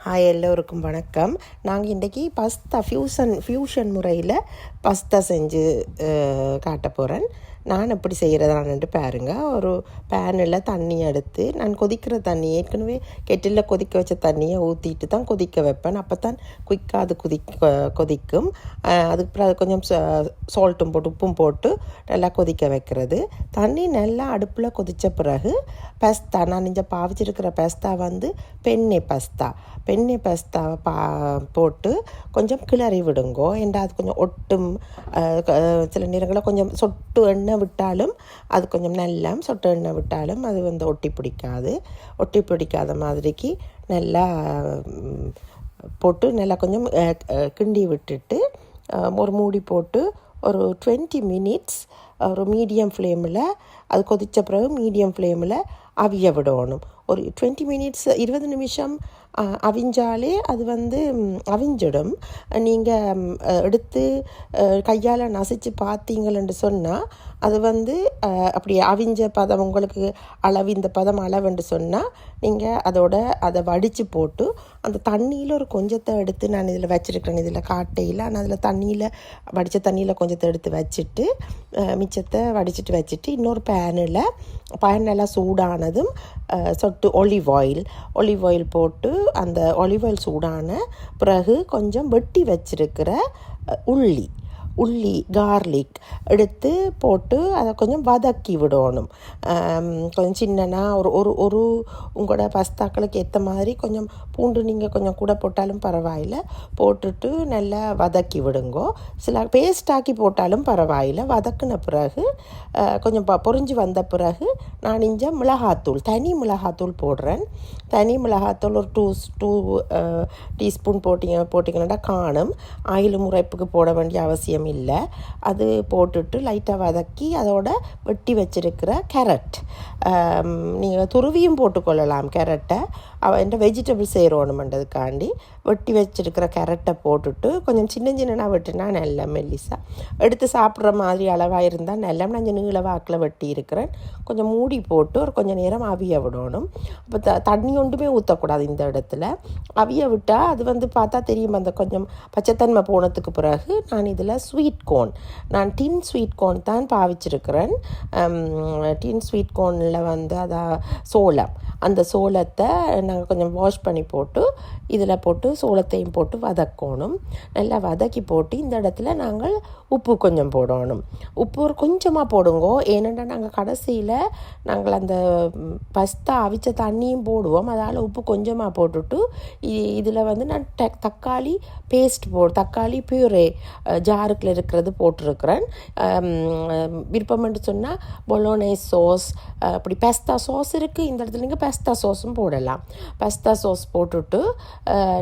Hi, எல்லோருக்கும் வணக்கம். நாங்கள் இன்றைக்கி பஸ்தா ஃப்யூஷன் முறையில் பஸ்தா செஞ்சு காட்ட போகிறேன். நான் எப்படி செய்கிறதான்ட்டு பாருங்கள். ஒரு பேனில் தண்ணி எடுத்து, நான் கொதிக்கிற தண்ணி ஏற்கனவே கெட்டிலில் கொதிக்க வச்ச தண்ணியை ஊற்றிட்டு தான் கொதிக்க வைப்பேன். அப்போ தான் குயிக்காக அது கொதிக்கும். அதுக்கப்புறம் அது கொஞ்சம் சால்ட்டும் போட்டு உப்பும் போட்டு நல்லா கொதிக்க வைக்கிறது. தண்ணி நல்லா அடுப்பில் கொதித்த பிறகு பஸ்தா, நான் இங்கே பாவிச்சிருக்கிற பஸ்தா வந்து பெண்ணை பஸ்தாவை போட்டு கொஞ்சம் கிளறி விடுங்கோ. ஏன்டா அது கொஞ்சம் ஒட்டும். சில நேரங்களில் கொஞ்சம் சொட்டு எண்ணெய் விட்டாலும் அது கொஞ்சம் நல்லா, சொட்டு எண்ணெய் விட்டாலும் அது வந்து ஒட்டி பிடிக்காத மாதிரிக்கு நல்லா போட்டு நல்லா கொஞ்சம் கிண்டி விட்டுட்டு ஒரு மூடி போட்டு ஒரு 20 மினிட்ஸ் ஒரு மீடியம் ஃப்ளேமில், அது கொதித்த பிறகு மீடியம் ஃப்ளேமில் அவிய விடணும். ஒரு 20 மினிட்ஸ் 20 நிமிஷம் அவிஞ்சாலே அது வந்து அவிஞ்சிடும். நீங்கள் எடுத்து கையால் நசிச்சு பார்த்தீங்களென்று சொன்னால் அது வந்து அப்படி அவிஞ்ச பதம் உங்களுக்கு இந்த பதம் அளவுன்னு சொன்னால் நீங்கள் அதை வடித்து போட்டு அந்த தண்ணியில் ஒரு கொஞ்சத்தை எடுத்து, நான் இதில் வச்சுருக்கிறேன், இதில் காட்டையில் நான் அதில் வடித்த தண்ணியில் கொஞ்சத்தை எடுத்து வச்சுட்டு மிச்சத்தை வடிச்சிட்டு வச்சுட்டு இன்னொரு பேன் நல்லா சூடானதும் சொட்டு ஒலிவ் ஆயில் போட்டு அந்த ஒலிவ் ஆயில் சூடான பிறகு கொஞ்சம் வெட்டி வச்சிருக்கிற உள்ளி கார்லிக் எடுத்து போட்டு அதை கொஞ்சம் வதக்கி விடணும். கொஞ்சம் சின்னனா ஒரு உங்களோட பஸ்தாக்களுக்கு ஏற்ற மாதிரி கொஞ்சம் பூண்டு நீங்கள் கொஞ்சம் கூட போட்டாலும் பரவாயில்லை, போட்டுட்டு நல்லா வதக்கி விடுங்கோ. சில பேஸ்டாக்கி போட்டாலும் பரவாயில்லை. வதக்கின பிறகு கொஞ்சம் பொரிஞ்சு வந்த பிறகு நான் இங்கே தனி மிளகாத்தூள் போடுறேன். தனி மிளகாத்தூள் ஒரு 2 டீஸ்பூன் போட்டிங்கன்னா காணும். ஆயில் முறைப்புக்கு போட வேண்டிய அவசியம் இல்லை. அது போட்டுட்டு லைட்டாக வதக்கி அதோட வெட்டி வச்சிருக்கிற கேரட், நீங்கள் துருவியும் போட்டுக்கொள்ளலாம். கேரட்டை இந்த வெஜிடபிள் செய்கிறோணுமென்றதுக்காண்டி வெட்டி வச்சிருக்கிற கேரட்டை போட்டுட்டு கொஞ்சம் சின்ன வெட்டினா நல்லா மெல்லிசாக எடுத்து சாப்பிட்ற மாதிரி அளவாக இருந்தால் நல்லா. நான் நீள வாக்கில் வெட்டி இருக்கிறேன். கொஞ்சம் மூடி போட்டு ஒரு கொஞ்சம் நேரம் அவிய விடணும். அப்போ தண்ணி ஒன்றுமே ஊற்றக்கூடாது இந்த இடத்துல. அவிய விட்டால் அது வந்து பார்த்தா தெரியும் அந்த கொஞ்சம் பச்சைத்தன்மை போனதுக்கு பிறகு நான் இதில் நான் டின் ஸ்வீட் கார்ன் தான் பாவிச்சிருக்கிறேன். டின் ஸ்வீட் கார்னில் வந்து சோளம், அந்த சோளத்தை நாங்கள் கொஞ்சம் வாஷ் பண்ணி போட்டு இதில் போட்டு சோளத்தையும் போட்டு வதக்கணும். நல்லா வதக்கி போட்டு இந்த இடத்துல நாங்கள் உப்பு கொஞ்சம் போடணும். உப்பு ஒரு கொஞ்சமாக போடுங்கோ. ஏனென்னா நாங்கள் கடைசியில் அந்த பஸ்தா அவிச்ச தண்ணியும் போடுவோம். அதால் உப்பு கொஞ்சமாக போட்டுட்டு இதில் வந்து நான் தக்காளி தக்காளி பியூரே ஜாருக்குள்ள இருக்கிறது போட்டிருக்கிறேன். விருப்பம்னு சொன்னால் பொலோனேஸ் சாஸ், அப்படி பெஸ்தா சாஸ் இருக்குது இந்த இடத்துல, நீங்கள் பெஸ்தா சாஸும் போடலாம். பெஸ்தா சாஸ் போட்டுட்டு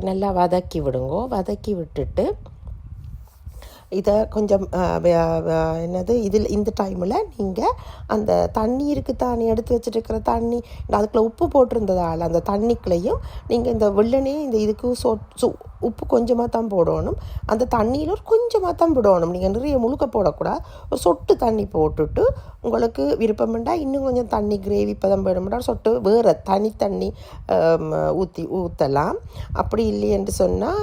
நல்லா வதக்கி விடுங்கோ. வதக்கி விட்டுட்டு இதை கொஞ்சம் இந்த டைமில் நீங்கள் அந்த தண்ணி தானே எடுத்து வச்சுருக்கிற தண்ணி, அதுக்குள்ளே உப்பு போட்டிருந்ததால் அந்த தண்ணிக்குள்ளேயும் நீங்கள் இந்த வெள்ளனே இதுக்கு உப்பு கொஞ்சமாக தான் போடணும். அந்த தண்ணியில் ஒரு கொஞ்சமாக தான் போடணும். நீங்கள் நிறைய முழுக்க போடக்கூடாது. ஒரு சொட்டு தண்ணி போட்டுட்டு உங்களுக்கு விருப்பம்ண்டா இன்னும் கொஞ்சம் தண்ணி கிரேவி பதம் வேணும்னா சொட்டு வேறு தண்ணி ஊற்றலாம். அப்படி இல்லையென்று சொன்னால்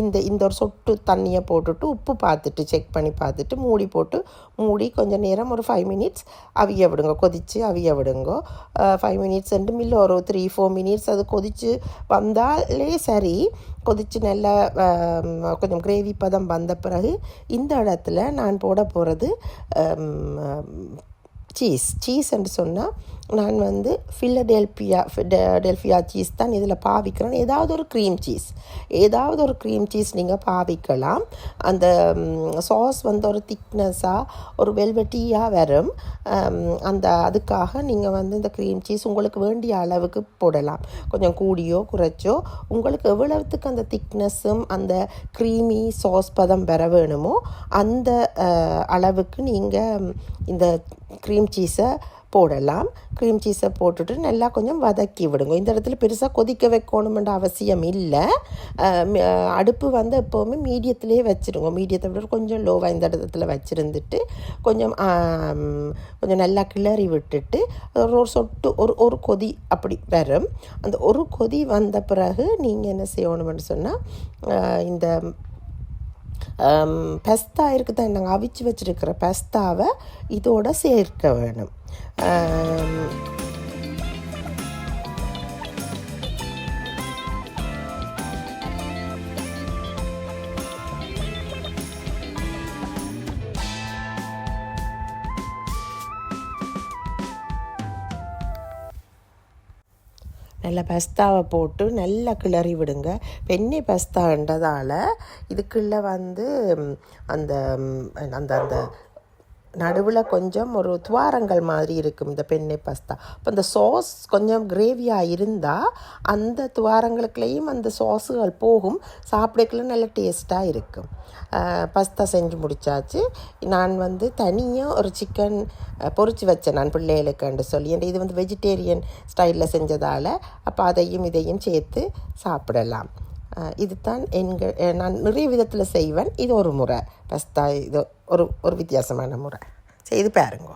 இந்த ஒரு சொட்டு தண்ணியை போட்டுட்டு உப்பு பார்த்துட்டு செக் பண்ணி பார்த்துட்டு மூடி கொஞ்சம் நேரம் ஒரு 5 மினிட்ஸ் அவிய விடுங்க. கொதித்து அவிய விடுங்க. 5 மினிட்ஸ் மில்ல ஒரு 3-4 மினிட்ஸ் அது கொதித்து வந்தாலே சரி. கொதித்து நல்லா கொஞ்சம் கிரேவி பதம் வந்த பிறகு இந்த இடத்துல நான் போட போகிறது சீஸ் என்று சொன்னால் நான் வந்து ஃபிலடெல்ஃபியா சீஸ் தான் இதில் பாவிக்கிறேன். ஏதாவது ஒரு க்ரீம் சீஸ் நீங்கள் பாவிக்கலாம். அந்த சாஸ் வந்து ஒரு திக்னஸாக ஒரு வெல்வெட்டியாக வரும். அதுக்காக நீங்கள் வந்து இந்த க்ரீம் சீஸ் உங்களுக்கு வேண்டிய அளவுக்கு போடலாம். கொஞ்சம் கூடியோ குறைச்சோ உங்களுக்கு எவ்வளவுத்துக்கு அந்த திக்னஸும் அந்த க்ரீமி சாஸ் பதம் பெற வேணுமோ அந்த அளவுக்கு நீங்கள் இந்த க்ரீம் சீஸை போடலாம். க்ரீம் சீஸை போட்டுட்டு நல்லா கொஞ்சம் வதக்கி விடுங்க. இந்த இடத்துல பெருசாக கொதிக்க வைக்கணுமென்ற அவசியம் இல்லை. அடுப்பு வந்து எப்போவுமே மீடியத்திலே வச்சுருங்க. மீடியத்தை விட கொஞ்சம் லோவாக இந்த இடத்துல வச்சுருந்துட்டு கொஞ்சம் கொஞ்சம் நல்லா கிளறி விட்டுட்டு ஒரு சொட்டு ஒரு கொதி அப்படி வரும். அந்த ஒரு கொதி வந்த பிறகு நீங்கள் என்ன செய்யணும்னு சொன்னால் இந்த பெஸ்தா இருக்குது தான், நாங்கள் அவிச்சு வச்சுருக்கிற பெஸ்தாவை இதோட சேர்க்க வேணும். நல்லா பெஸ்தாவை போட்டு நல்லா கிளறி விடுங்க. பெண்ணை பெஸ்தான்றதால் இதுக்குள்ளே வந்து அந்த அந்த அந்த நடுவில் கொஞ்சம் ஒரு துவாரங்கள் மாதிரி இருக்கும் இந்த பெண்ணை பஸ்தா. அப்போ இந்த சாஸ் கொஞ்சம் கிரேவியாக இருந்தால் அந்த துவாரங்களுக்குள்ளேயும் அந்த சாஸுகள் போகும், சாப்பிடக்குள்ள நல்ல டேஸ்ட்டாக இருக்கும். பஸ்தா செஞ்சு முடித்தாச்சு. நான் வந்து தனியாக ஒரு சிக்கன் பொரிச்சு வச்சேன் நான் பிள்ளைகளுக்குன்னு சொல்லி. இது வந்து வெஜிடேரியன் ஸ்டைலில் செஞ்சதால் அப்போ அதையும் இதையும் சேர்த்து சாப்பிடலாம். இது தான் நான் நிறைய விதத்தில் செய்வேன். இது ஒரு முறை பஸ்தா, இது ஒரு வித்தியாசமான முறை செய்து பாருங்க.